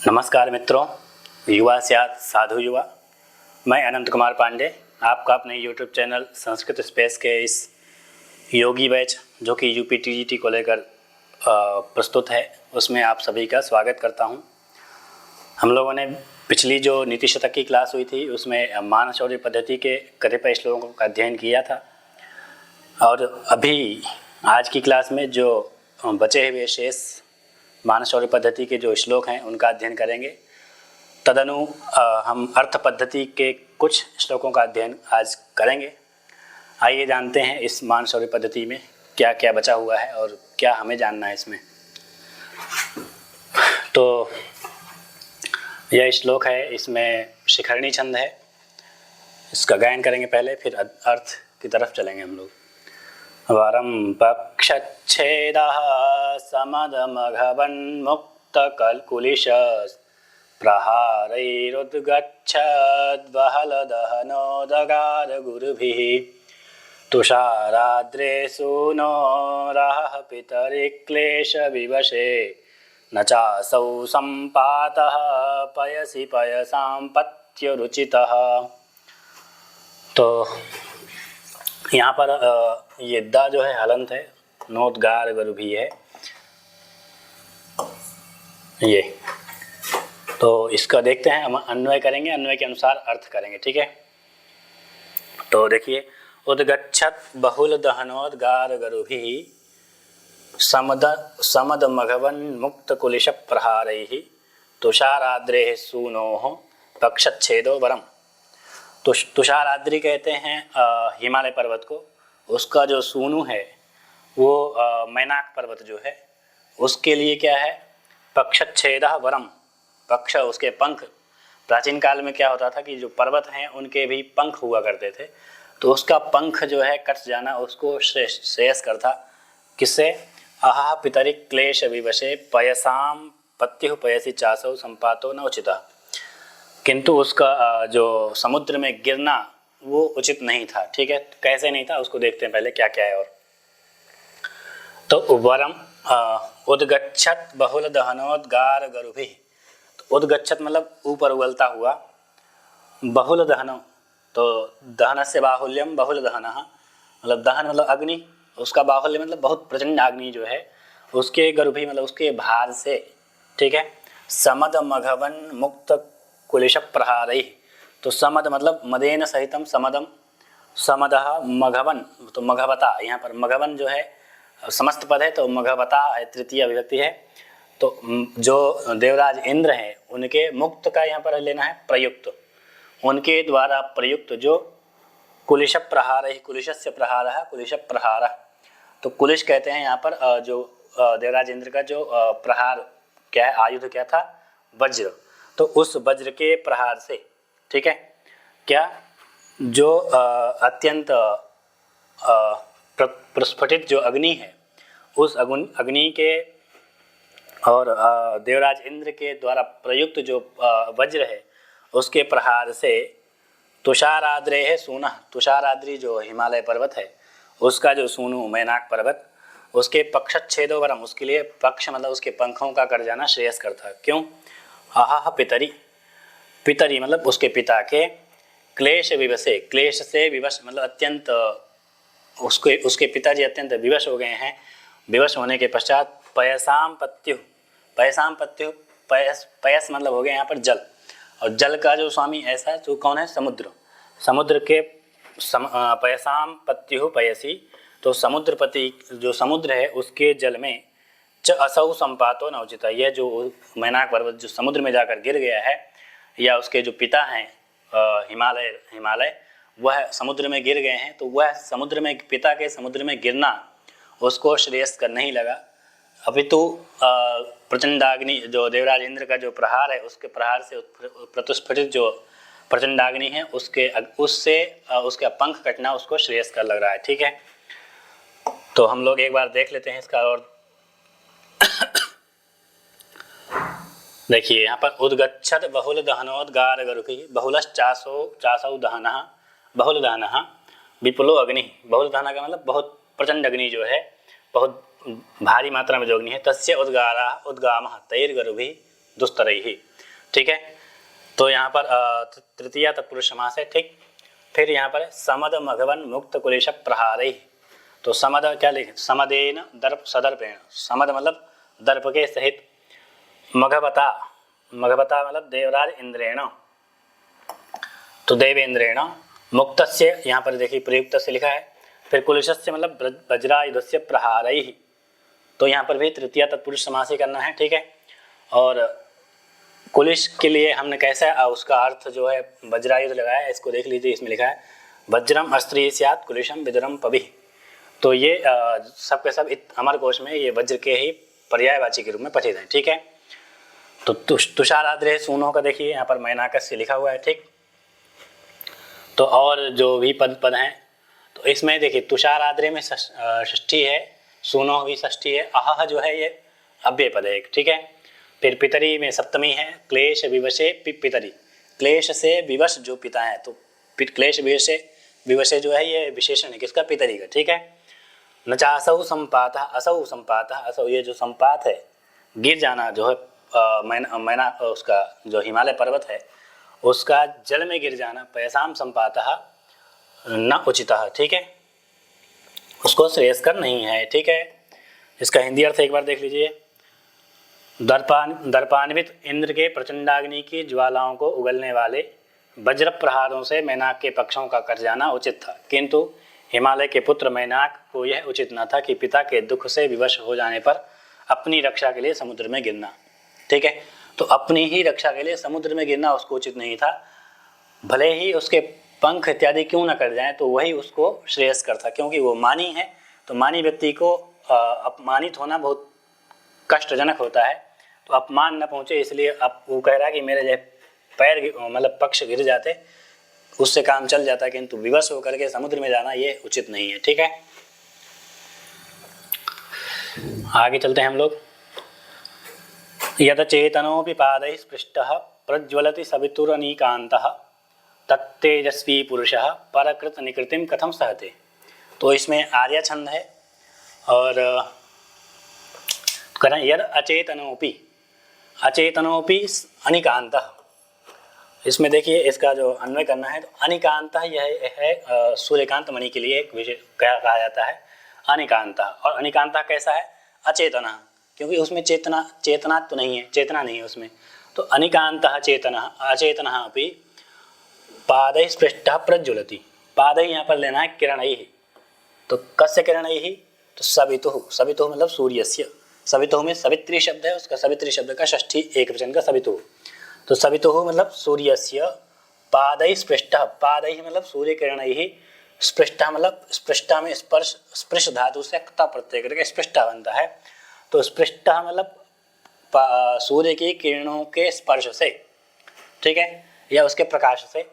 नमस्कार मित्रों, युवा स्यात् साधु युवा। मैं अनंत कुमार पांडे आपका अपने YouTube चैनल संस्कृत स्पेस के इस योगी बैच जो कि यूपीटीजीटी को लेकर प्रस्तुत है, उसमें आप सभी का स्वागत करता हूं। हम लोगों ने पिछली जो नीति शतक की क्लास हुई थी उसमें मानशौर्य पद्धति के कतिपय श्लोकों का अध्ययन किया था और अभी आज की क्लास में जो बचे हुए शेष मानशौर्य पद्धति के जो श्लोक हैं उनका अध्ययन करेंगे। तदनु हम अर्थ पद्धति के कुछ श्लोकों का अध्ययन आज करेंगे। आइए जानते हैं इस मानशौर्य पद्धति में क्या क्या बचा हुआ है और क्या हमें जानना है इसमें। तो यह श्लोक है, इसमें शिखरणी छंद है, इसका गायन करेंगे पहले, फिर अर्थ की तरफ चलेंगे हम लोग। वरं पक्षच्छेदः समदमघवन्मुक्तकल्कुलिशः प्रहारैरुद्गच्छद्वहलदहनोदगारगुरुभिः तुषाराद्रे सूनोरहः पितरिक्लेशविवशे न चासौ सम्पातः पयसि पयसां पत्युरुचितः। तो यहाँ पर ये दा जो है हलंत है, नोदगार गरु भी है ये। तो इसका देखते हैं, हम अन्वय करेंगे, अन्वय के अनुसार अर्थ करेंगे, ठीक है। तो देखिए, उद्गच्छत बहुल दहनोद्गार गरुभिः समद मघवन मुक्त कुलिश प्रहारैः तुषाराद्रेः सूनोः पक्षच्छेदो वरम। तुषाराद्रि कहते हैं हिमालय पर्वत को, उसका जो सूनु है वो मैनाक पर्वत जो है उसके लिए क्या है, पक्षच्छेदः वरम। पक्ष उसके पंख। प्राचीन काल में क्या होता था कि जो पर्वत हैं उनके भी पंख हुआ करते थे, तो उसका पंख जो है कट जाना उसको श्रेयस्कर था। किससे? अहा पितरिक क्लेश विवशे पयसाम पत्युः पयसि चासौ संपातो न उचिता। किंतु उसका जो समुद्र में गिरना वो उचित नहीं था, ठीक है। कैसे नहीं था उसको देखते हैं पहले क्या क्या है। और तो वरम उद्गच्छत बहुल दहनोद्गार गरुभिः। तो उद्गच्छत मतलब ऊपर उगलता हुआ, बहुल दहन तो दहनस्य बाहुल्यम बहुल दहनः, मतलब दहन मतलब अग्नि, उसका बाहुल्य मतलब बहुत प्रचंड अग्नि जो है उसके गरुभिः मतलब उसके भार से, ठीक है। समद मघवन मुक्त कुलिश प्रहारैः। तो समद मतलब मदेन सहितम समदम, समदः मघवन तो मघवता, यहाँ पर मघवन जो है समस्त पद है तो मघवता है तृतीय विभक्ति है। तो जो देवराज इंद्र हैं उनके मुक्त का यहाँ पर लेना है प्रयुक्त, उनके द्वारा प्रयुक्त जो कुलिश प्रहारैः, कुलिशस्य प्रहारः कुलिश प्रहारः। तो कुलिश कहते हैं यहाँ पर जो देवराज इंद्र का जो प्रहार क्या है, आयुध क्या था, वज्र। तो उस वज्र के प्रहार से, ठीक है, क्या जो अत्यंत प्रस्फुटित जो अग्नि है उस अग्नि के और देवराज इंद्र के द्वारा प्रयुक्त जो वज्र है उसके प्रहार से तुषाराद्रे है सूना। तुषाराद्रि जो हिमालय पर्वत है उसका जो सूनु मैनाक पर्वत, उसके पक्षच्छेदो वरम, उसके लिए पक्ष मतलब उसके पंखों का कट जाना श्रेयस्कर था। क्यों? अहा पितरी, पितरी मतलब उसके पिता के, क्लेश विवशे, क्लेश से विवश मतलब अत्यंत उसके पिताजी अत्यंत विवश हो गए हैं। विवश होने के पश्चात पयसाम पत्यु, पयसाम पत्यु, पयस मतलब हो गया यहाँ पर जल, और जल का जो स्वामी ऐसा जो कौन है, समुद्र। समुद्र के पयसाम पत्यु पयसी, तो समुद्रपति जो समुद्र है उसके जल में च असौ संपातो न उचिता। यह जो मैनाक पर्वत जो समुद्र में जाकर गिर गया है, या उसके जो पिता हैं हिमालय वह समुद्र में गिर गए हैं, तो वह समुद्र में, पिता के समुद्र में गिरना उसको श्रेयस्कर नहीं लगा। अपितु प्रचंडाग्नि जो देवराज इंद्र का जो प्रहार है उसके प्रहार से प्रतिस्फटित जो प्रचंडाग्नि है उससे उसका पंख कटना उसको श्रेयस्कर लग रहा है, ठीक है। तो हम लोग एक बार देख लेते हैं इसका। और देखिए यहाँ पर उद्गच्छत बहुल दहनोद्गार गरुभिः बहुलश्चासौ दहनः बहुल दहनः विपुलो अग्नि। बहुल दहन का मतलब बहुत प्रचंड अग्नि जो है, बहुत भारी मात्रा में जो अग्नि है, तस्य उद्गारा उद्गामः तैर्गरुभिः दुस्तरैः। ठीक है। तो यहाँ पर तृतीया तत्पुरुष समास है, ठीक। फिर यहाँ पर समद मघवन मुक्त कुलेश प्रहारैः। तो समद क्या लिखे, समदेन दर्प सदर्पेण, समद मतलब दर्प के सहित, मघवता, मघवता मतलब देवराज इंद्रेण, तो देवेंद्रेण, मुक्तस्य यहाँ पर देखिए प्रयुक्त से लिखा है। फिर कुलिशस्य मतलब वज्रायुधस्य प्रहारैः, तो यहाँ पर भी तृतीया तत्पुरुष समास ही करना है, ठीक है। और कुलिश के लिए हमने कैसा उसका अर्थ जो है वज्रायुध लगाया है, इसको देख लीजिए, इसमें लिखा है वज्रम अस्त्री स्यात् कुलिशम विदुरम पवि। तो ये सब के सब अमर कोश में ये वज्र के ही पर्यायवाची के रूप में पठित है, ठीक है। तो तुषाराद्रे सूनों का देखिए यहाँ पर मैनाकस्य लिखा हुआ है, ठीक। तो और जो भी पद हैं, तो इसमें देखिए तुषाराद्रे में षष्ठी है, सूनो भी षष्ठी है, अह जो है ये अव्यय पद है एक, ठीक है। फिर पितरी में सप्तमी है, क्लेश विवशे पितरी, क्लेश से विवश जो पिता है, तो क्लेश विवशे जो है ये विशेषण है किसका, पितरी का, ठीक है। न चासौ संपातः असौ संपातः, असौ ये जो संपात है गिर जाना जो है मैना उसका जो हिमालय पर्वत है उसका जल में गिर जाना, पैसाम संपातः न उचितः, ठीक है, उसको श्रेयस्कर नहीं है, ठीक है। इसका हिंदी अर्थ एक बार देख लीजिए। दर्पान्वित इंद्र के प्रचंडाग्नि की ज्वालाओं को उगलने वाले वज्र प्रहारों से मैनाक के पक्षों का कट जाना उचित था, किंतु हिमालय के पुत्र मैनाक को यह उचित न था कि पिता के दुख से विवश हो जाने पर अपनी रक्षा के लिए समुद्र में गिरना, ठीक है। तो अपनी ही रक्षा के लिए समुद्र में गिरना उसको उचित नहीं था, भले ही उसके पंख इत्यादि क्यों न कट जाएं, तो वही उसको श्रेयस्कर था, क्योंकि वो मानी है। तो मानी व्यक्ति को अपमानित होना बहुत कष्टजनक होता है, तो अपमान न पहुँचे, इसलिए अब वो कह रहा है कि मेरे जो पैर मतलब पक्ष गिर जाते उससे काम चल जाता, किंतु विवश होकर के समुद्र में जाना ये उचित नहीं है, ठीक है। आगे चलते हैं हम लोग। यद चेतनोपि पादैः स्पृष्टः प्रज्वलति सवितुरनीकान्तः तत्तेजस्वी पुरुषः परकृत निकृतिम कथम सहते। तो इसमें आर्या छंद है और करें यद अचेतनोपि, अचेतनोपि अनिकान्तः, इसमें देखिए इसका जो अन्वय करना है, तो अनिकान्तः यह है सूर्यकांत मणि के लिए एक विषय कहा जाता है अनिकान्तः। और अनिकान्तः कैसा है, अचेतनः, क्योंकि उसमें चेतना तो नहीं है, चेतना नहीं है उसमें। तो अनिकान्तः चेतनः अचेतनः अपि पादैः स्पृष्टः प्रज्वलति, पादैः यहाँ पर लेना है किरणैः, तो कस्य किरणैः, तो सवितुः, सवितुः मतलब सूर्यस्य, सवितुः में सवित्री शब्द है, उसका सवित्री शब्द का षष्ठी एकवचन का सवितुः, तो सवितुः मतलब सूर्यस्य पादैः स्पृष्टः, पादैः मतलब सूर्य किरणैः, स्पृष्टः मतलब स्पृष्टः में स्पर्श, स्पृश धातु से क्ता प्रत्यय करके स्पृष्टः बनता है, तो स्पृष्टः मतलब सूर्य की किरणों के स्पर्श से, ठीक है, या उसके प्रकाश से।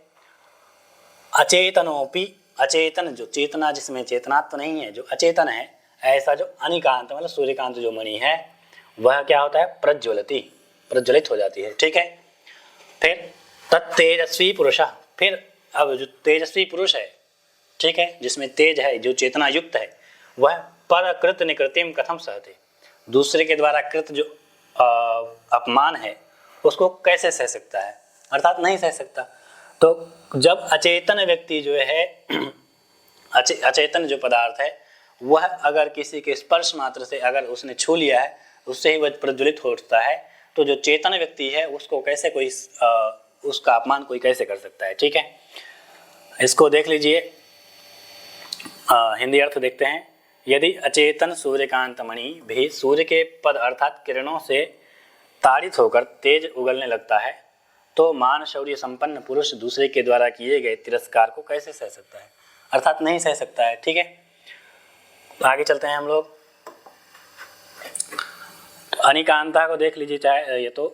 अचेतनोपि, अचेतन जो चेतना जिसमें चेतना तो नहीं है, जो अचेतन है, ऐसा जो अनिकांत मतलब सूर्यकांत जो मणि है वह क्या होता है, प्रज्वलति, प्रज्वलित हो जाती है, ठीक है। फिर तत्तेजस्वी पुरुष, फिर अब जो तेजस्वी पुरुष है, ठीक है, जिसमें तेज है, जो चेतना युक्त है, वह परकृत निकृतिम कथम सहते, दूसरे के द्वारा कृत जो अपमान है उसको कैसे सह सकता है, अर्थात नहीं सह सकता। तो जब अचेतन व्यक्ति जो है अचेतन जो पदार्थ है वह अगर किसी के स्पर्श मात्र से अगर उसने छू लिया है उससे ही वह प्रज्वलित होता है, तो जो चेतन व्यक्ति है उसको कैसे कोई उसका अपमान कोई कैसे कर सकता है, ठीक है। इसको देख लीजिए, हिंदी अर्थ देखते हैं। यदि अचेतन सूर्यकांत मणि भी सूर्य के पद अर्थात किरणों से ताड़ित होकर तेज उगलने लगता है, तो मान शौर्य संपन्न पुरुष दूसरे के द्वारा किए गए तिरस्कार को कैसे सह सकता है, अर्थात नहीं सह सकता है, ठीक है। तो आगे चलते हैं हम लोग। तो अनिकांता को देख लीजिए, चाहे ये तो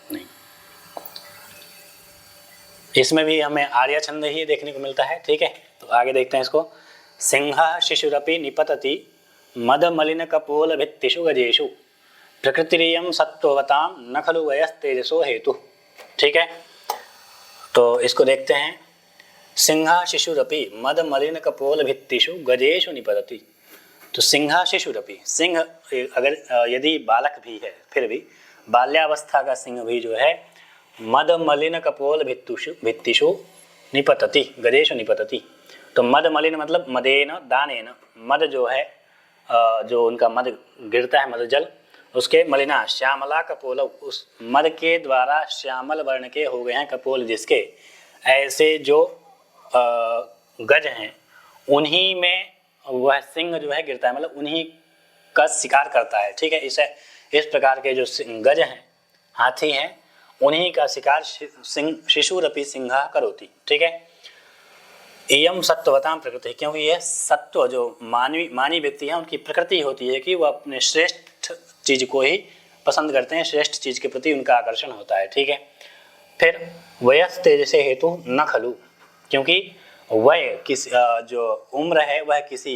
नहीं, इसमें भी हमें आर्य छंद ही देखने को मिलता है, ठीक है। तो आगे देखते हैं इसको। सिंह शिशुरपि निपतति मद मलिन कपोल भित्तिषु गजेषु प्रकृतिरियं सत्ववतां न खलु वयस्तेजसो हेतु, ठीक है। तो इसको देखते हैं। सिंह शिशुरपि मद मलिन कपोल भित्तिषु गजेषु निपतति। तो सिंह शिशुरपि, सिंह अगर यदि बालक भी है फिर भी बाल्यावस्था का सिंह भी जो है मद मलिन कपोल भित्तिषु निपतति गजेषु निपतति। तो मद मलिन मतलब मदेन दानेन, मद जो है जो उनका मद गिरता है मद जल, उसके मलिना श्यामला कपोल, उस मद के द्वारा श्यामल वर्ण के हो गए हैं कपोल जिसके, ऐसे जो गज हैं उन्हीं में वह सिंह जो है गिरता है, मतलब उन्हीं का शिकार करता है। ठीक है, इस प्रकार के जो गज हैं हाथी हैं उन्हीं का शिकार शिशुरपि सिंहा करोति। ठीक है, एयम सत्वताम प्रकृति, क्योंकि यह सत्व जो मानवी व्यक्ति है उनकी प्रकृति होती है कि वह अपने श्रेष्ठ चीज को ही पसंद करते हैं, श्रेष्ठ चीज के प्रति उनका आकर्षण होता है। ठीक है, फिर वयस तेज से हेतु न खलु, क्योंकि वय किस जो उम्र है वह किसी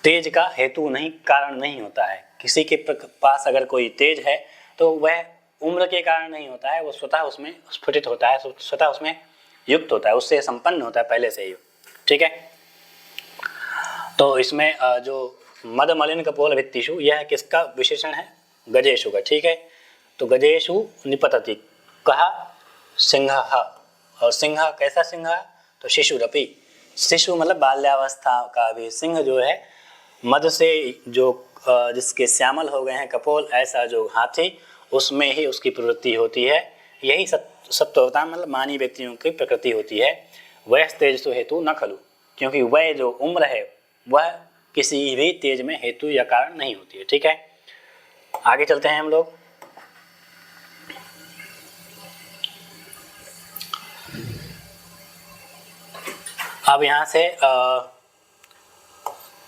तेज का हेतु नहीं, कारण नहीं होता है। किसी के पास अगर कोई तेज है तो वह उम्र के कारण नहीं होता है, वो स्वतः उसमें स्फुटित होता है, स्वतः उसमें युक्त होता है, उससे संपन्न होता है पहले से ही। ठीक है, तो इसमें जो मद मलिन कपोल भित्तिषु यह किसका विशेषण है? गजेशु का। ठीक है, तो गजेशु निपतति कहा सिंह, और सिंह कैसा सिंह? तो शिशुरपि, शिशु मतलब बाल्यावस्था का भी सिंह जो है मद से जो जिसके श्यामल हो गए हैं कपोल, ऐसा जो हाथी उसमें ही उसकी प्रवृत्ति होती है। यही सत्वता मतलब मानी व्यक्तियों की प्रकृति होती है। वह तेजसु हेतु न खलु, क्योंकि वह जो उम्र है वह किसी भी तेज में हेतु या कारण नहीं होती है। ठीक है, आगे चलते हैं हम लोग। अब यहाँ से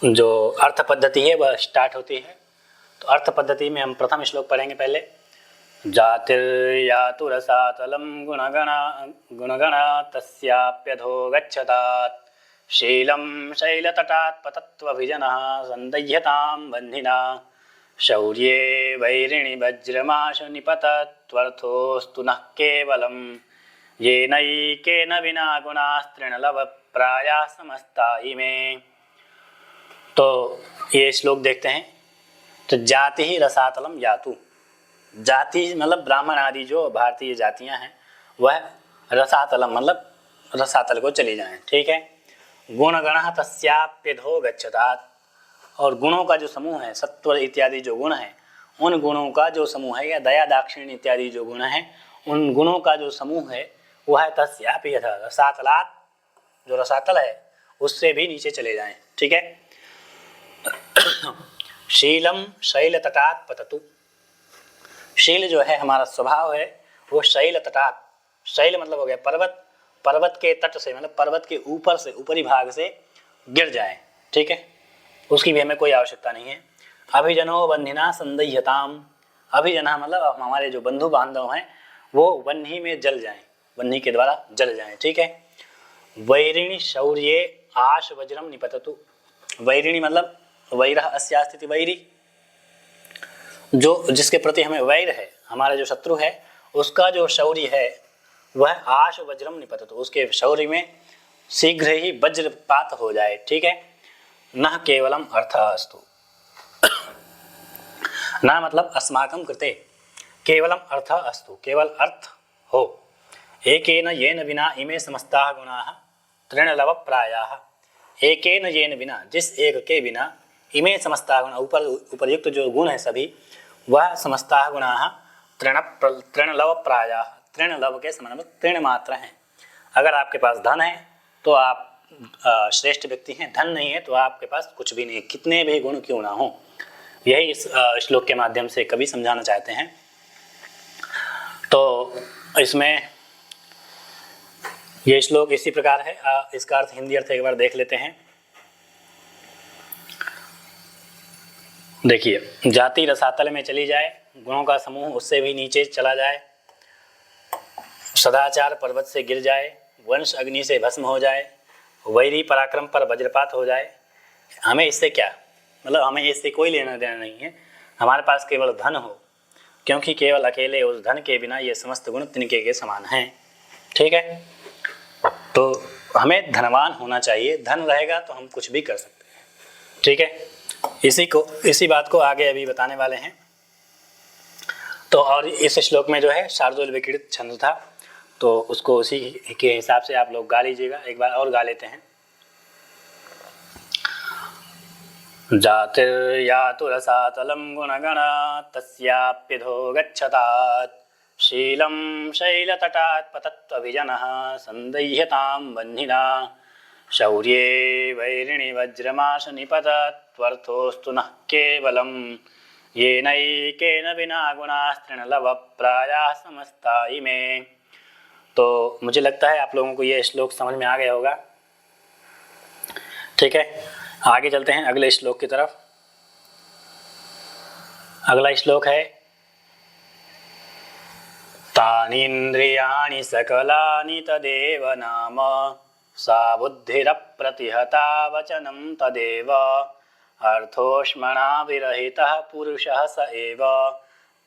जो अर्थ पद्धति है वह स्टार्ट होती है। तो अर्थ पद्धति में हम प्रथम श्लोक पढ़ेंगे पहले। जातिर्यातु रसातलं गुणगणा तस्याप्यधो गच्छतात् शीलं शैलतटात् पतत्वभिजनः सन्दह्यतां बन्धिना शौर्ये वैरिणि वज्रमाशु निपतत्वर्थोऽस्तु नः केवलं येनैकेन विना गुणास्तृणलवप्रायाः समस्ता इमे। तो ये श्लोक देखते हैं। तो जाति ही रसातलम यातु, जाति मतलब ब्राह्मण आदि जो भारतीय जातियां हैं वह रसातलम मतलब रसातल को चली जाएं। ठीक है, गुणगणः तस्याप्यधो गच्छतात्, और गुणों का जो समूह है, सत्व इत्यादि जो गुण है उन गुणों का जो समूह है, या दया दाक्षिण्य इत्यादि जो गुण है उन गुणों का जो समूह है वह है तस्याप्यध रसातलात्, जो रसातल है उससे भी नीचे चले जाएं। ठीक है, शीलम शैल तटात् पततु, शील जो है हमारा स्वभाव है वो शैल तटात्, शैल मतलब हो गया पर्वत, पर्वत के तट से मतलब पर्वत के ऊपर से ऊपरी भाग से गिर जाए। ठीक है, उसकी भी हमें कोई आवश्यकता नहीं है। अभिजनो बंधिना संदह्यताम, अभिजना मतलब हमारे जो बंधु बांधव हैं वो वन्ही में जल जाएं, वन्ही के द्वारा जल जाएं। ठीक है, वैरिणी शौर्ये आश वज्रम निपततु, वैरिणी मतलब वैरः अस्यास्ति वैरी, जो जिसके प्रति हमें वैर है, हमारा जो शत्रु है उसका जो शौर्य है वह आश वज्रम निपततु, उसके शौर्य में शीघ्र ही वज्रपात हो जाए। ठीक है, न केवलम अर्थ अस्तु, न मतलब अस्माकं कृते, केवलम अर्थ अस्तु केवल अर्थ हो, एकेन येन विना इमे समस्ताः गुणाः तृणलव प्रायाः, एकेन येन बिना जिस एक के बिना इमे समस्ताः गुण उपरयुक्त जो गुण है सभी वह समस्ताः गुणाः तृणलव प्रायाः, तृणलव के समान तृण मात्र हैं। अगर आपके पास धन है तो आप श्रेष्ठ व्यक्ति हैं, धन नहीं है तो आपके पास कुछ भी नहीं, कितने भी गुण क्यों ना हो। यही इस श्लोक के माध्यम से कवि समझाना चाहते हैं। तो इसमें ये श्लोक इसी प्रकार है, इसका अर्थ हिंदी अर्थ एक बार देख लेते हैं। देखिए, जाति रसातल में चली जाए, गुणों का समूह उससे भी नीचे चला जाए, सदाचार पर्वत से गिर जाए, वंश अग्नि से भस्म हो जाए, वैरी पराक्रम पर वज्रपात हो जाए, हमें इससे क्या, मतलब हमें इससे कोई लेना देना नहीं है। हमारे पास केवल धन हो, क्योंकि केवल अकेले उस धन के बिना ये समस्त गुण तिनके के समान हैं। ठीक है, तो हमें धनवान होना चाहिए, धन रहेगा तो हम कुछ भी कर सकते हैं। ठीक है, इसी बात को आगे अभी बताने वाले हैं। तो और इस श्लोक में जो है शार्दूल विकृत छंद था, तो उसको उसी के हिसाब से आप लोग गा लीजिएगा। एक बार और गा लेते हैं। जातिर्यातुरसातलं गुणगणा तस्याप्यधो गच्छतात् शीलं शैलतटात् पतत्वभिजनः सन्दैह्यतां बह्निना शौर्ये वैरिणि वज्रमाश निपतत्वर्थोऽस्तु नः केवलं येनैकेन विना गुणास्तृणलवप्रायाः समस्ता इमे। तो मुझे लगता है आप लोगों को ये श्लोक समझ में आ गया होगा। ठीक है, आगे चलते हैं अगले श्लोक की तरफ। अगला श्लोक है तानीन्द्रियाणि सकलानि तदेव नाम सा बुद्धिरप्रतिहता वचनं तदेव अर्थोष्मणा विरहितः पुरुषः स एव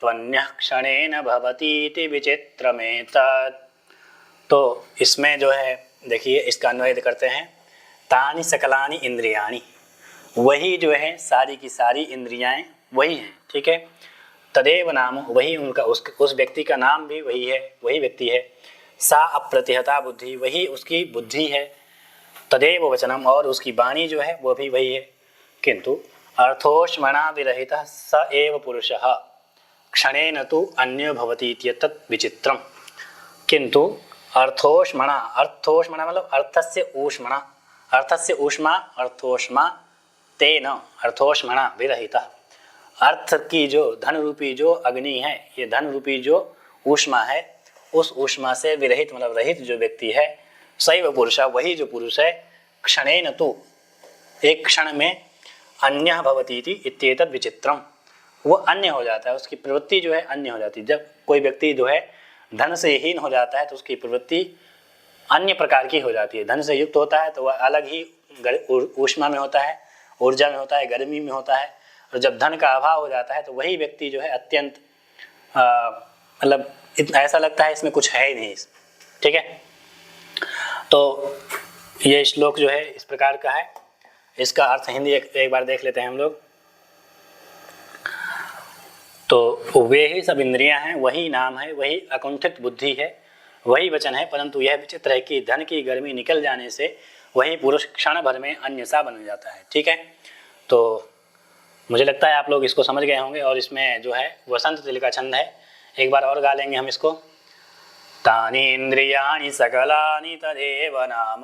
त्वन्यः क्षणेन भवतीति विचित्रमेतत्। तो इसमें जो है देखिए, इसका अन्वय करते हैं। तानि सकलानि इंद्रियाणि, वही जो है सारी की सारी इंद्रियाएं वही हैं। ठीक है, तदेव नाम, वही उनका उस व्यक्ति का नाम भी वही है, वही व्यक्ति है। सा अप्रतिहता बुद्धि, वही उसकी बुद्धि है। तदेव वचनम, और उसकी वाणी जो है वो भी वही है। किंतु अर्थोष्मणा विरहितः स एव पुरुषः क्षणेन तु अन्यो भवति इत्येतत् विचित्रम। किंतु अर्थोष्मणा, अर्थोष्मणा मतलब अर्थस्य ऊष्मणा, अर्थस्य ऊष्मा, अर्थोष्मा तेन अर्थोष्मणा विरहितः, अर्थ की जो धन रूपी जो अग्नि है, ये धन रूपी जो ऊष्मा है, उस ऊष्मा से विरहित मतलब रहित जो व्यक्ति है, सैव पुरुष, वही जो पुरुष है, क्षणेन तु एक क्षण में अन्यः भवति इति इत्येतत् विचित्रम, वो अन्य हो जाता है, उसकी प्रवृत्ति जो है अन्य हो जाती है। जब कोई व्यक्ति जो है धन से हीन हो जाता है तो उसकी प्रवृत्ति अन्य प्रकार की हो जाती है। धन से युक्त होता है तो वह अलग ही ऊष्मा में होता है, ऊर्जा में होता है, गर्मी में होता है। और जब धन का अभाव हो जाता है तो वही व्यक्ति जो है अत्यंत मतलब ऐसा लगता है इसमें कुछ है ही नहीं। ठीक है, तो ये श्लोक जो है इस प्रकार का है। इसका अर्थ हिंदी एक बार देख लेते हैं हम लोग। तो वे ही सब इंद्रियां हैं, वही नाम है, वही अकुंठित बुद्धि है, वही वचन है, परंतु यह विचित्र है कि धन की गर्मी निकल जाने से वही पुरुष क्षण भर में अन्य सा बन जाता है। ठीक है, तो मुझे लगता है आप लोग इसको समझ गए होंगे। और इसमें जो है वसंत तिल का छंद है, एक बार और गा लेंगे हम इसको। तानि इंद्रियाणि सकलानि तदेव नाम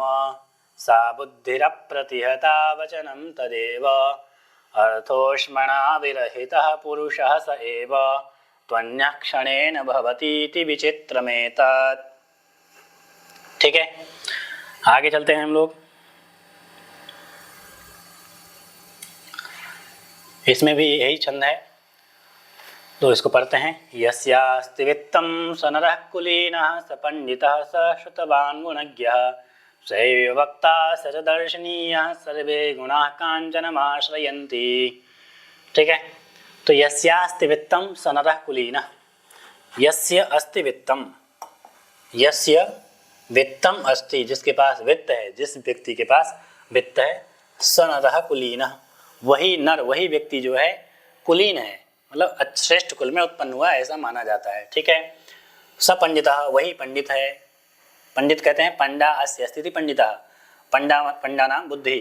सा बुद्धिरप्रतिहता वचनं तदेव अर्थोष्मणा विरहितः पुरुषः स एव त्वन्यः क्षणेन भवतीति विचित्रमेतत्। ठीक है, आगे चलते हैं हम लोग। इसमें भी यही छंद है, तो इसको पढ़ते हैं। यस्यास्ति वित्तं स नरः कुलीनः स पंडितः स श्रुतवान् गुणज्ञः सैव वक्ता स च दर्शनीयः सर्वे गुणाः काञ्चनमाश्रयन्ति। ठीक है, तो यस्यास्ति वित्तं स नरः कुलीनः, यस्य अस्ति वित्तं, यस्य वित्तम अस्ति, जिसके पास वित्त है, जिस व्यक्ति के पास वित्त है, स नरः कुलीनः, वही नर, वही व्यक्ति जो है कुलीन है, मतलब श्रेष्ठ कुल में उत्पन्न हुआ ऐसा माना जाता है। ठीक है, स पंडितः, वही पंडित है। पंडित कहते हैं पंडा अस्य अस्ति पंडितः, पंडा नाम बुद्धि,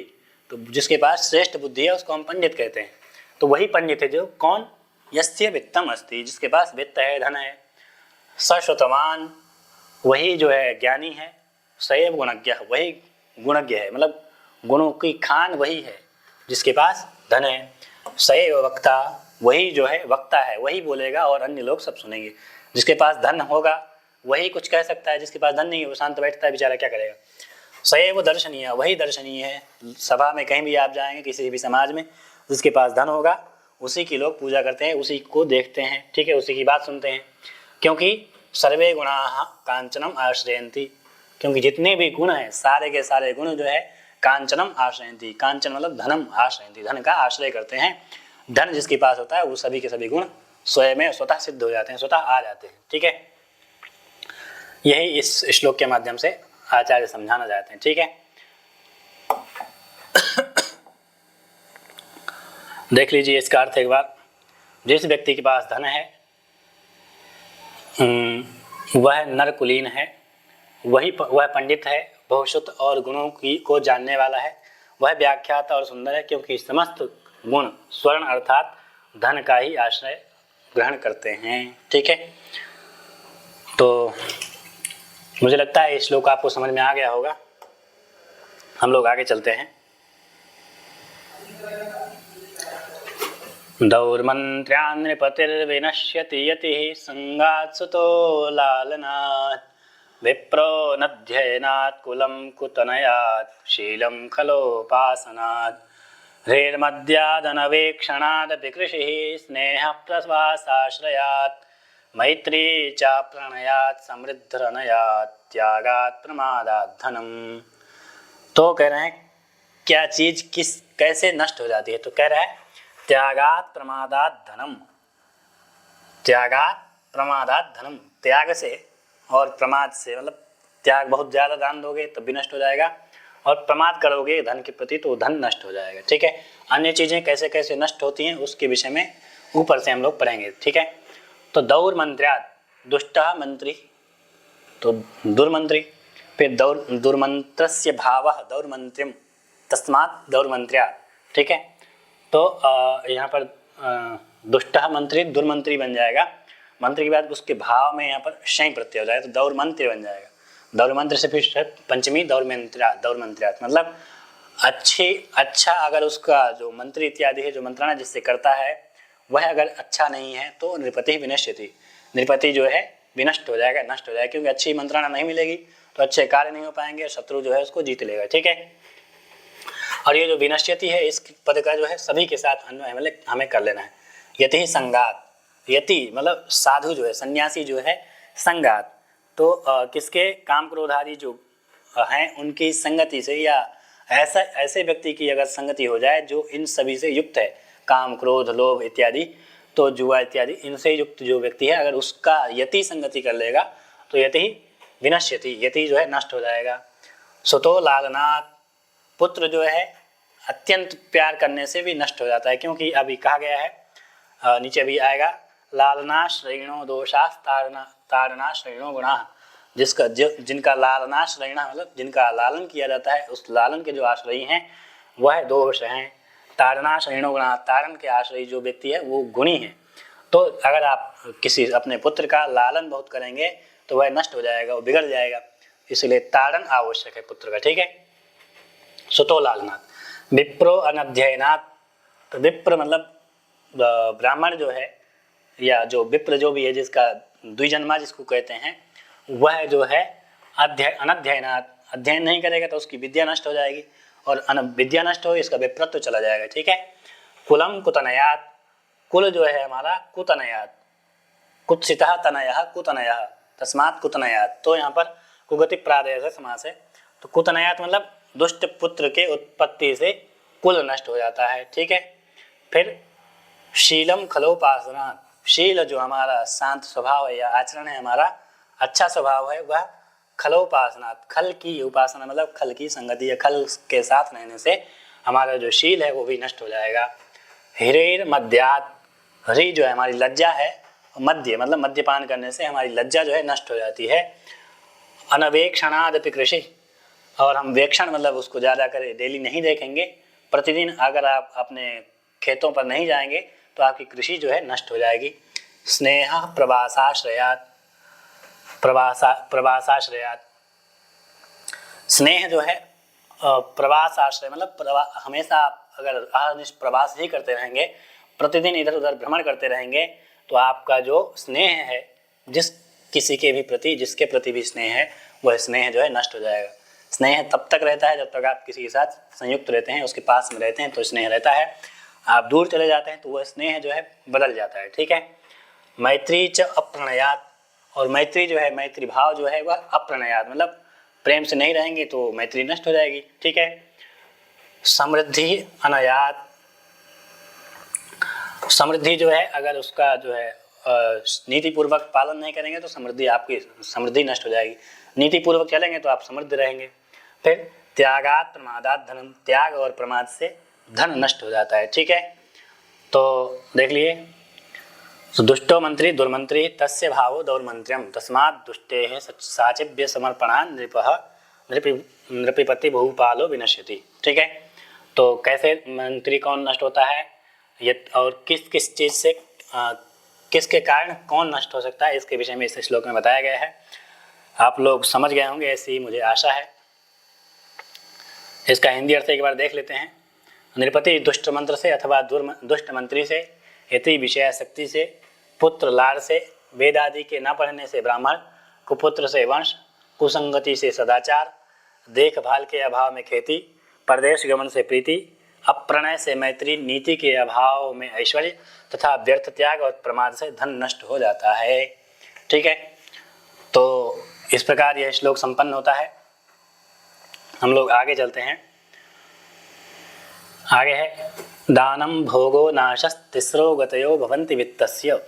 तो जिसके पास श्रेष्ठ बुद्धि है उसको हम पंडित कहते हैं। तो वही पंडित है जो कौन, यस्य वित्तम अस्ति, जिसके पास वित्त है, धन है। स श्रुतवान, वही जो है ज्ञानी है। सैव गुणज्ञ, वही गुणज्ञ है, मतलब गुणों की खान वही है जिसके पास धन है। सैव वक्ता, वही जो है वक्ता है, वही बोलेगा और अन्य लोग सब सुनेंगे। जिसके पास धन होगा वही कुछ कह सकता है, जिसके पास धन नहीं है वो शांत बैठता है, बेचारा क्या करेगा। सैव दर्शनीय, वही दर्शनीय है। सभा में कहीं भी आप जाएंगे, किसी भी समाज में, जिसके पास धन होगा उसी की लोग पूजा करते हैं, उसी को देखते हैं। ठीक है, उसी की बात सुनते हैं, क्योंकि सर्वे गुणाः कांचनम आश्रयन्ति, क्योंकि जितने भी गुण हैं सारे के सारे गुण जो है कांचनम आश्रयन्ति, कांचन मतलब धनम आश्रयन्ति, धन का आश्रय करते हैं। धन जिसके पास होता है वो सभी के सभी गुण स्वयं में स्वतः सिद्ध हो जाते हैं, स्वतः आ जाते हैं। ठीक है, यही इस श्लोक के माध्यम से आचार्य समझाना चाहते हैं। ठीक है, देख लीजिए इसका अर्थ एक बार। जिस व्यक्ति के पास धन है वह नरकुलीन है, वह पंडित है, बहुश्रुत और गुणों की को जानने वाला है, वह व्याख्याता और सुंदर है, क्योंकि समस्त गुण स्वर्ण अर्थात धन का ही आश्रय ग्रहण करते हैं। ठीक है, तो मुझे लगता है इस श्लोक आपको समझ में आ गया होगा। हम लोग आगे चलते हैं। दौर्मन्त्र्यान् नृपतिर्विनश्यति यतिः संगात् सुतो लालनात् विप्रो नध्ययनात् कुलं कुतनयात् शीलं खलोपासनात् ह्रीर्मद्यादनवेक्षणादपि कृषिः स्नेहप्रवासाश्रयात् मैत्री च प्रणयात् समृद्धिरनयात् त्यागात् प्रमादात् धनम्। तो कह रहे हैं क्या चीज किस कैसे नष्ट हो जाती है, तो कह रहा है त्यागात् प्रमादात् धनम। त्यागात् प्रमादात् धनम, त्याग से और प्रमाद से, मतलब त्याग बहुत ज़्यादा दान दोगे तब भी नष्ट हो जाएगा, और प्रमाद करोगे धन के प्रति तो धन नष्ट हो जाएगा। ठीक है, अन्य चीज़ें कैसे कैसे नष्ट होती हैं उसके विषय में ऊपर से हम लोग पढ़ेंगे। ठीक है, तो दौर्मंत्र्यात् दुष्टः मंत्री, तो दुर्मंत्री, फिर दुर्मंत्रस्य भावः दौर्मंत्र्यम तस्मात् दौर्मंत्र्यात्। ठीक है, तो यहाँ पर दुष्टः मंत्री दुर्मंत्री बन जाएगा, मंत्री के बाद उसके भाव में यहाँ पर शय प्रत्यय हो जाएगा तो दौर्मंत्र बन जाएगा। दौर्मंत्र से फिर पंचमी दौर्मंत्र्यात्, मतलब अच्छा अगर उसका जो मंत्री इत्यादि है, जो मंत्रणा जिससे करता है वह अगर अच्छा नहीं है तो नृपति विनश्यति, नृपति जो है विनष्ट हो जाएगा, नष्ट हो जाएगा, क्योंकि अच्छी मंत्रणा नहीं मिलेगी तो अच्छे कार्य नहीं हो पाएंगे, शत्रु जो है उसको जीत लेगा। ठीक है, और ये जो विनश्यति है इस पद का जो है सभी के साथ अन्वय मतलब हमें कर लेना है। यति ही संगात, यति मतलब साधु जो है, सन्यासी जो है, संगात तो किसके, काम क्रोधादि जो हैं उनकी संगति से, या ऐसे व्यक्ति की अगर संगति हो जाए जो इन सभी से युक्त है, काम क्रोध लोभ इत्यादि, तो जुआ इत्यादि इनसे युक्त जो व्यक्ति है अगर उसका यति संगति कर लेगा तो यति ही विनश्यति, यति जो है नष्ट हो जाएगा। सुतो लालनाथ, पुत्र जो है अत्यंत प्यार करने से भी नष्ट हो जाता है, क्योंकि अभी कहा गया है नीचे भी आएगा लालना श्रेणो दोषास ताड़ना श्रेणो गुणा, जिनका लालना श्रेण मतलब जिनका लालन किया जाता है उस लालन के जो आश्रयी हैं वह दोष हैं। ताड़ना श्रेणो गुणा, तारण के आश्रयी जो व्यक्ति है वो गुणी है। तो अगर आप किसी अपने पुत्र का लालन बहुत करेंगे तो वह नष्ट हो जाएगा, वो बिगड़ जाएगा, इसलिए ताड़न आवश्यक है पुत्र का। ठीक है, सुतो लालनाथ। विप्रो अनध्ययनात्, तो विप्र मतलब ब्राह्मण जो है या जो विप्र जो भी है जिसका द्विजन्मा जिसको कहते हैं, वह जो है अनध्ययनात्, अध्ययन नहीं करेगा तो उसकी विद्या नष्ट हो जाएगी, और विद्या नष्ट हो इसका विप्रत्व चला जाएगा। ठीक है, कुलम कुतनयात्, कुल जो है हमारा कुतनयात्, कुत्सितः तनयः कुतनयः तस्मात् कुतनयात्, तो यहाँ पर कुगति प्रादेय से समास है, तो कुतनयात् मतलब दुष्ट पुत्र के उत्पत्ति से कुल नष्ट हो जाता है। ठीक है, फिर शीलम खलोपासना, शील जो हमारा शांत स्वभाव है या आचरण है हमारा अच्छा स्वभाव है, वह खलोपासना, खल की उपासना मतलब खल की संगति या खल के साथ रहने से हमारा जो शील है वो भी नष्ट हो जाएगा। हिरेर मद्यात्, हरि जो है हमारी लज्जा है, मद्य मतलब मद्यपान करने से हमारी लज्जा जो है नष्ट हो जाती है। अनवेक्षणादपि कृषि, और हम वेक्षण मतलब उसको ज़्यादा करें, डेली नहीं देखेंगे, प्रतिदिन अगर आप अपने खेतों पर नहीं जाएंगे तो आपकी कृषि जो है नष्ट हो जाएगी। स्नेह प्रवासाश्रयात्, प्रवासाश्रयात्, स्नेह जो है प्रवास आश्रय मतलब हमेशा आप अगर प्रवास ही करते रहेंगे, प्रतिदिन इधर उधर भ्रमण करते रहेंगे तो आपका जो स्नेह है जिस किसी के भी प्रति, जिसके प्रति भी स्नेह है, वह स्नेह जो है नष्ट हो जाएगा। स्नेह तब तक रहता है जब तक आप किसी के साथ संयुक्त रहते हैं, उसके पास में रहते हैं तो स्नेह रहता है, आप दूर चले जाते हैं तो वह स्नेह जो है बदल जाता है। ठीक है, मैत्री च अप्रणयात्, और मैत्री जो है, मैत्री भाव जो है वह अप्रणयात् मतलब प्रेम से नहीं रहेंगे तो मैत्री नष्ट हो जाएगी। ठीक है, समृद्धि अनयात्, समृद्धि जो है अगर उसका जो है नीति पूर्वक पालन नहीं करेंगे तो समृद्धि आपकी समृद्धि नष्ट हो जाएगी, नीति पूर्वक चलेंगे तो आप समृद्ध रहेंगे। फिर त्यागात् प्रमादात् धनम, त्याग और प्रमाद से धन नष्ट हो जाता है। ठीक है, तो देख लिए तो दुष्टो मंत्री दुर्मंत्री तस्य भावो दौर्मंत्र्यम तस्मात् दुष्टे साचिव्य समर्पणान नृपिपति बहुपालो विनश्यति। ठीक है, तो कैसे मंत्री कौन नष्ट होता है ये और किस किस चीज़ से किसके कारण कौन नष्ट हो सकता है, इसके विषय में इस श्लोक में बताया गया है। आप लोग समझ गए होंगे ऐसी मुझे आशा है। इसका हिंदी अर्थ एक बार देख लेते हैं। नृपति दुष्ट मंत्र से अथवा दुष्ट मंत्री से, यति विषय शक्ति से, पुत्र लाड़ से, वेद आदि के न पढ़ने से ब्राह्मण, कुपुत्र से वंश, कुसंगति से सदाचार, देखभाल के अभाव में खेती, परदेश गमन से प्रीति, अप्रणय से मैत्री, नीति के अभाव में ऐश्वर्य तथा व्यर्थ त्याग और प्रमाद से धन नष्ट हो जाता है। ठीक है, तो इस प्रकार यह श्लोक संपन्न होता है। हम लोग आगे चलते हैं। आगे है दानम भोगो नाशस तिस्रो गतयो भवन्ति वित्तस्य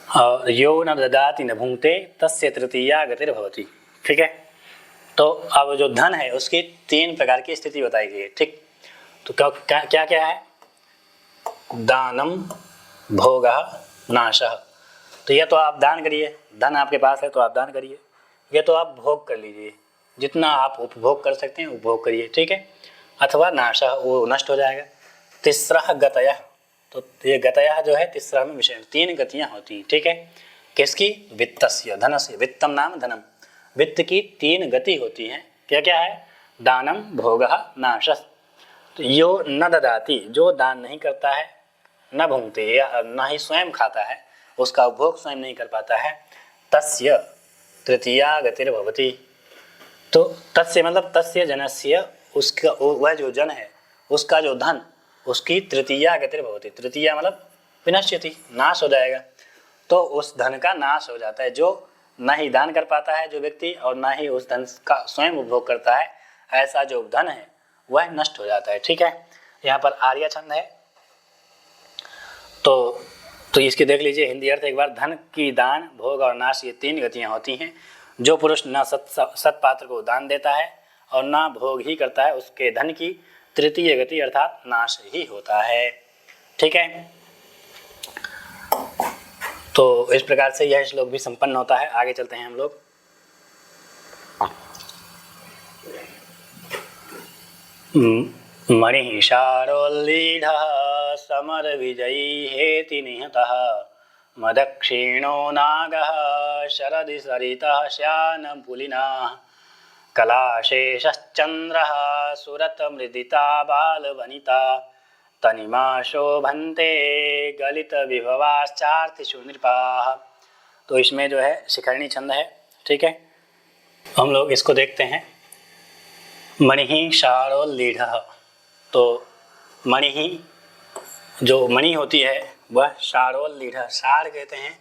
और यो न ददाति न भुंक्ते तस्य तृतीया गतिर्भवति। ठीक है, तो अब जो धन है उसकी 3 प्रकार की स्थिति बताई गई है। ठीक, तो क्या क्या है? दानम भोगः नाशः। तो यह तो आप दान करिए, धन आपके पास है तो आप दान करिए, यह तो आप भोग कर लीजिए, जितना आप उपभोग कर सकते हैं उपभोग करिए। ठीक है, अथवा नाशः, वो नष्ट हो जाएगा। तिस्रः गतयः, तो ये गतयः जो है तिस्रः में विषय 3 गतियाँ होती हैं। ठीक है, किसकी? वित्तस्य, धनस्य, वित्तम नाम धनम, वित्त की 3 गति होती हैं। क्या क्या है? दानम भोगः नाशः। तो यो न ददाति, जो दान नहीं करता है, न भुंक्ते या न ही स्वयं खाता है, उसका उपभोग स्वयं नहीं कर पाता है, तस्य तृतीया गतिर्भवति। तो तस्य मतलब तस्य जनस्य, उसका वह जो जन है उसका जो धन, उसकी तृतीया गतिर्भवति। तृतीया मतलब विनश्यति, नाश हो जाएगा। तो उस धन का नाश हो जाता है, जो न ही दान कर पाता है जो व्यक्ति और न ही उस धन का स्वयं उपभोग करता है, ऐसा जो धन है वह नष्ट हो जाता है। ठीक है, यहाँ पर आर्य छंद है तो इसकी देख लीजिए हिंदी अर्थ एक बार। धन की दान, भोग और नाश, ये 3 गतियाँ होती हैं। जो पुरुष न सत्पात्र को दान देता है और न भोग ही करता है, उसके धन की तृतीय गति अर्थात नाश ही होता है। ठीक है, तो इस प्रकार से यह श्लोक भी संपन्न होता है। आगे चलते हैं हम लोग। मणिशारोल्लीढः समर विजयी हेति निहतः मदक्षिणो नागः शरदि सरितः श्यानपुलिनः कलाशेषश्चन्द्रः सुरतमृदिता बालवनिता तनिमा शोभन्ते गलित विभवाश्चार्थिषु नृपाः। तो इसमें जो है शिखरणी छंद है। ठीक है, हम लोग इसको देखते हैं। मणि शारोल्लीढः, तो मणि ही जो मणि होती है वह शारोल्लीढः, शार कहते हैं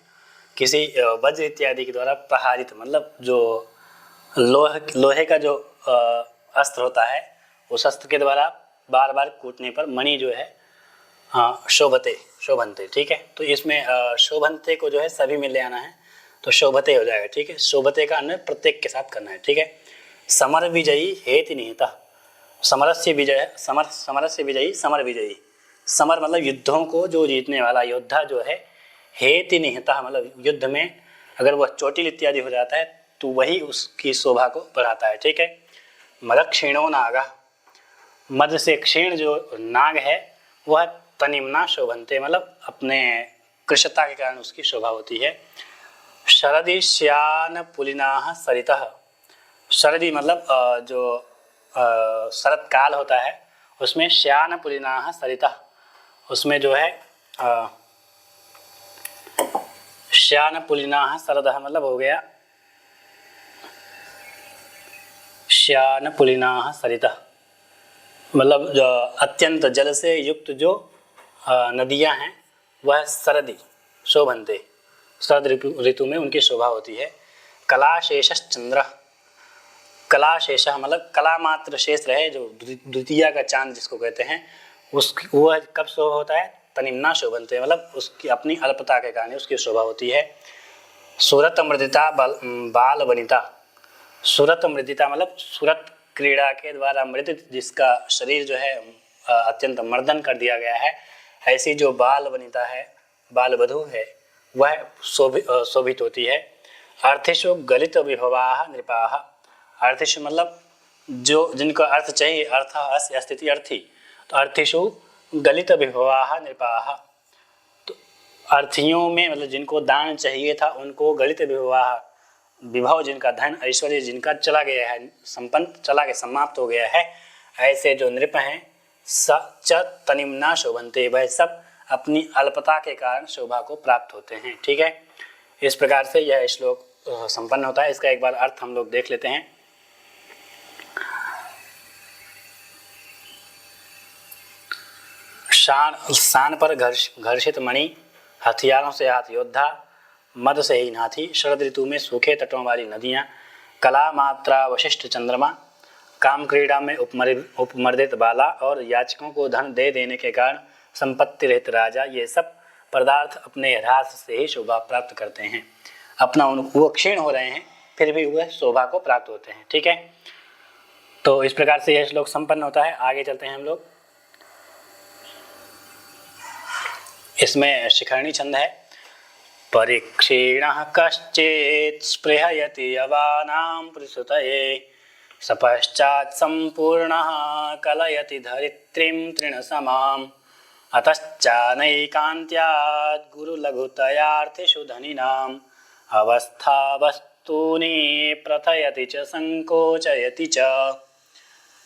किसी वज्र इत्यादि के द्वारा प्रहारित, मतलब जो लोहे का जो अस्त्र होता है, उस अस्त्र के द्वारा बार बार कूटने पर मणि जो है शोभन्ते। ठीक है, तो इसमें शोभन्ते को जो है सभी में ले आना है तो शोभते हो जाएगा। ठीक है, शोभते का अन्वय प्रत्येक के साथ करना है। ठीक है, समर विजयी हेति निहितः, समरस्य विजय, समरस्य विजयी, समर विजयी। समर मतलब युद्धों को जो जीतने वाला योद्धा जो है, हेति निहितः मतलब युद्ध में अगर वह चोटिल इत्यादि हो जाता है तो वही उसकी शोभा को बढ़ाता है। ठीक है, मदक्षिणो नागः, मद से क्षीण जो नाग है वह तनिम्ना शोभन्ते मतलब अपने कृशता के कारण उसकी शोभा होती है। शरदि श्यान पुलिनाः सरितः, शरदि मतलब जो शरद काल होता है उसमें श्यान पुलिनाः सरितः, उसमें जो है श्यान पुलिनाः सरदः मतलब हो गया श्यान पुलिनाः सरितः, मतलब जो अत्यंत जल से युक्त जो नदियां हैं वह सरदी शोभन्ते, शरद ऋतु में उनकी शोभा होती है। कलाशेषश्चंद्र, कलाशेष मतलब कला मात्र शेष रहे, जो द्वितीया का चांद जिसको कहते हैं, उसकी वह कब शोभा होता है? तनिम्ना शोभन्ते मतलब उसकी अपनी अल्पता के कारण उसकी शोभा होती है। सुरत मृदिता बाल वनिता, सुरत मृदिता मतलब सुरत क्रीड़ा के द्वारा मृदित जिसका शरीर जो है अत्यंत मर्दन कर दिया गया है, ऐसी जो बाल वनिता है बाल वधू है वह शोभित होती है। अर्थेषु गलित विभवाः नृपाः, अर्थेषु मतलब जो जिनको अर्थ चाहिए, अर्थ अस्य स्थिति अर्थी, तो अर्थेषु गलित विभवाः नृपाः, तो अर्थियों में मतलब जिनको दान चाहिए था उनको गलित विभवाः, विभव जिनका धन ऐश्वर्य जिनका चला गया है, संपन्न चला गया, समाप्त हो गया है, ऐसे जो नृप हैं स च तनिम्ना शोभन्ते, वह सब अपनी अल्पता के कारण शोभा को प्राप्त होते हैं। ठीक है, इस प्रकार से यह श्लोक संपन्न होता है। इसका एक बार अर्थ हम लोग देख लेते हैं। शान पर घर्षित मणि, हथियारों से हाथ योद्धा, मद से ही नाथी, शरद ऋतु में सूखे तटों वाली नदियाँ, कला मात्रा वशिष्ठ चंद्रमा, काम क्रीड़ा में उपमर्दित बाला और याचकों को धन दे देने के कारण संपत्ति रहित राजा, ये सब पदार्थ अपने ह्रास से ही शोभा प्राप्त करते हैं। अपना वो क्षीण हो रहे हैं फिर भी वह शोभा को प्राप्त होते हैं। ठीक है, तो इस प्रकार से यह श्लोक संपन्न होता है। आगे चलते हैं हम लोग। इसमें शिखरणी छंद है। परीक्षीणः कश्चित् स्पृहयति यवानां प्रसूतये, सपश्चात् सम्पूर्णः कलयति धरित्रीं तृणसमाम्, अतश्चानैकान्त्यात् गुरुलघुतयार्थिषु धनिनाम्, अवस्था वस्तूनि प्रथयति च संकोचयति च।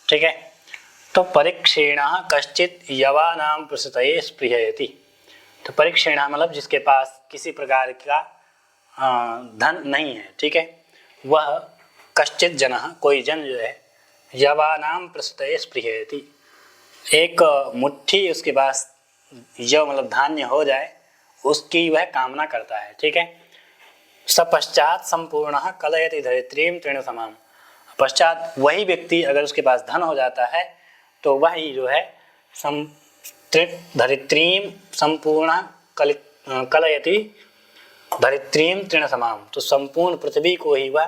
ठीक है, तो परीक्षीणः कश्चित् यवानां प्रसूतये स्पृहयति, तो परीक्षीणः मतलब जिसके पास किसी प्रकार का धन नहीं है। ठीक है, वह कश्चित् जनः कोई जन जो है, यवानां प्रसूतये स्पृहयति, एक मुट्ठी उसके पास यव मतलब धान्य हो जाए उसकी वह कामना करता है। ठीक है, सपश्चात संपूर्णः कलयति धरित्रीं तृणसमाम्, पश्चात वही व्यक्ति अगर उसके पास धन हो जाता है तो वही जो है धरित्रीं संपूर्ण कलयति धरित्रीं तृणसमाम्, तो संपूर्ण पृथ्वी को ही वह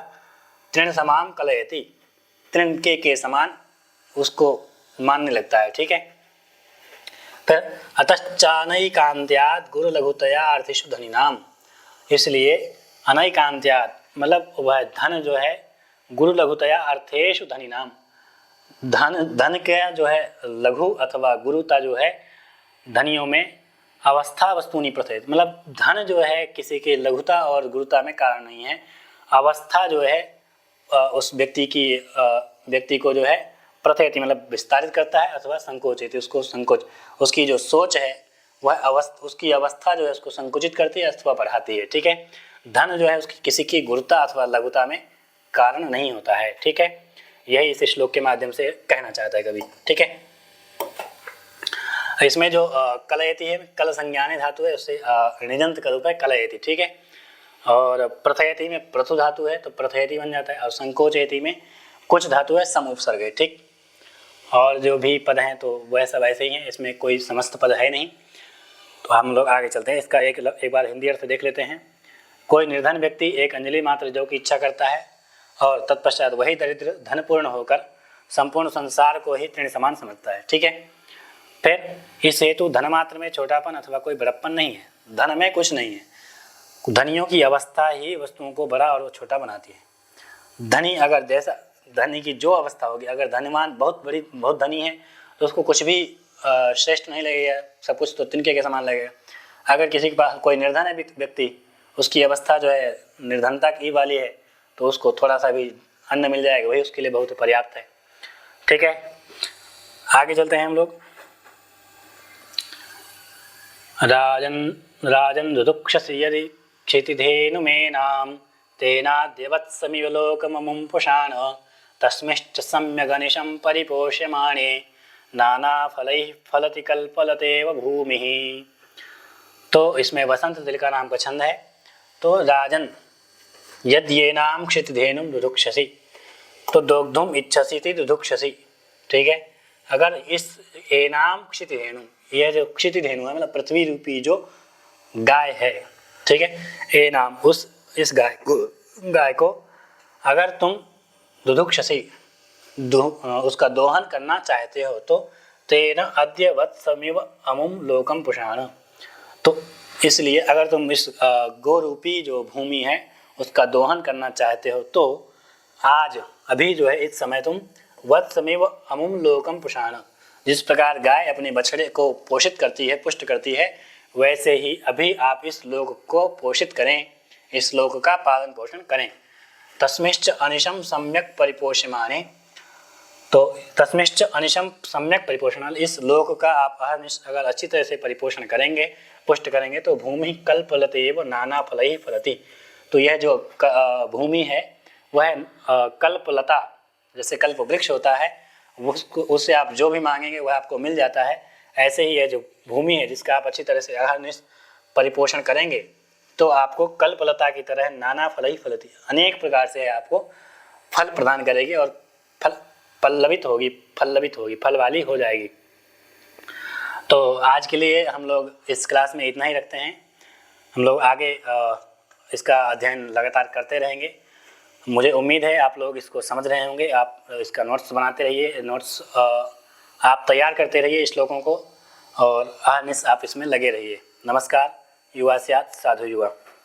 तृणसमाम् कलयति, तृण के समान उसको मानने लगता है। ठीक है, फिर अतश्चानैकान्त्यात् गुरु लघुतया अर्थिषु धनिनाम, इसलिए अनैकान्त्यात् मतलब वह धन जो है गुरु लघुतया अर्थेषु धनिनाम, धन का जो है लघु अथवा गुरुता जो है धनियों में अवस्था वस्तुनि प्रथयति, मतलब धन जो है किसी के लघुता और गुरुता में कारण नहीं है, अवस्था जो है उस व्यक्ति को जो है प्रथयति मतलब विस्तारित करता है, अथवा संकोचित उसको संकोच, उसकी जो सोच है वह उसकी अवस्था जो है उसको संकुचित करती है अथवा बढ़ाती है। ठीक है, धन जो है उसकी किसी की गुरुता अथवा लघुता में कारण नहीं होता है। ठीक है, यही इस श्लोक के माध्यम से कहना चाहता है कवि। ठीक है, इसमें जो कलयति है कल संज्ञाने धातु है, उससे निजंत का रूप है कलयति। ठीक है, और प्रथयति में प्रथु धातु है तो प्रथयति बन जाता है, और संकोचयति में कुछ धातु है सम उपसर्ग है। ठीक, और जो भी पद हैं तो वह सब ऐसे ही हैं, इसमें कोई समस्त पद है नहीं। तो हम लोग आगे चलते हैं, इसका एक बार हिंदी अर्थ देख लेते हैं। कोई निर्धन व्यक्ति एक अंजलि मात्र जौ की इच्छा करता है और तत्पश्चात वही दरिद्र धनपूर्ण होकर संपूर्ण संसार को ही तृण समान समझता है। ठीक है, फिर इस हेतु धन मात्र में छोटापन अथवा कोई बड़प्पन नहीं है, धन में कुछ नहीं है, धनियों की अवस्था ही वस्तुओं को बड़ा और छोटा बनाती है। धनी अगर जैसा धनी की जो अवस्था होगी, अगर धनवान बहुत धनी है तो उसको कुछ भी श्रेष्ठ नहीं लगेगा, सब कुछ तो तिनके के समान लगेगा। अगर किसी के पास कोई निर्धन है व्यक्ति, उसकी अवस्था जो है निर्धनता की वाली है, तो उसको थोड़ा सा भी अन्न मिल जाएगा, वही उसके लिए बहुत पर्याप्त है। ठीक है, आगे चलते हैं हम लोग। राजन दुदुक्षसि यदि क्षितिधेनुमेनां, तेनाद्यवत्समिव लोकममुं पुषाण, तस्मिश्च सम्यगनिशं परिपोष्यमाणे, नानाफलैः फलति कल्पलतेव भूमिः। तो इसमें वसंत तिलका नाम का छंद है। तो राजन यद्येनां क्षितिधेनुं दुदुक्षसि, तो दोग्धुम इच्छसि दुदुक्षसि। ठीक है, अगर इस एनाम क्षितिधेनु, यह जो क्षितिधेनु है मतलब पृथ्वी रूपी जो गाय है, ठीक है, एनाम इस गाय को अगर तुम दुदुक्षसि उसका दोहन करना चाहते हो तो तेन अद्य वत्समिव अमुम लोकम पुषाण, तो इसलिए अगर तुम इस गोरूपी जो भूमि है उसका दोहन करना चाहते हो तो आज अभी जो है इस समय तुम वत्समेव अमुम लोकम पुषाण, जिस प्रकार गाय अपने बछड़े को पोषित करती है, पुष्ट करती है, वैसे ही अभी आप इस लोक को पोषित करें, इस लोक का पालन पोषण करें। तस्मिश्च अनिशम सम्यक परिपोषमाने, तो तस्मिश्च अनिशम सम्यक परिपोषण, इस लोक का आप अगर अच्छी तरह से परिपोषण करेंगे, पुष्ट करेंगे तो भूमि कल्पलते एव नाना फलैः फलति। तो यह जो भूमि है वह कल्पलता, जैसे कल्प वृक्ष होता है उससे आप जो भी मांगेंगे वह आपको मिल जाता है। ऐसे ही यह जो भूमि है जिसका आप अच्छी तरह से परिपोषण करेंगे तो आपको कल्पलता की तरह नाना फलैः फलति, अनेक प्रकार से आपको फल प्रदान करेगी और पल्लवित होगी, फल वाली हो जाएगी। तो आज के लिए हम लोग इस क्लास में इतना ही रखते हैं। हम लोग आगे इसका अध्ययन लगातार करते रहेंगे। मुझे उम्मीद है आप लोग इसको समझ रहे होंगे। आप इसका नोट्स बनाते रहिए, नोट्स आप तैयार करते रहिए श्लोकों को, और अहर्निश आप इसमें लगे रहिए। नमस्कार। युवा स्यात् साधु युवा।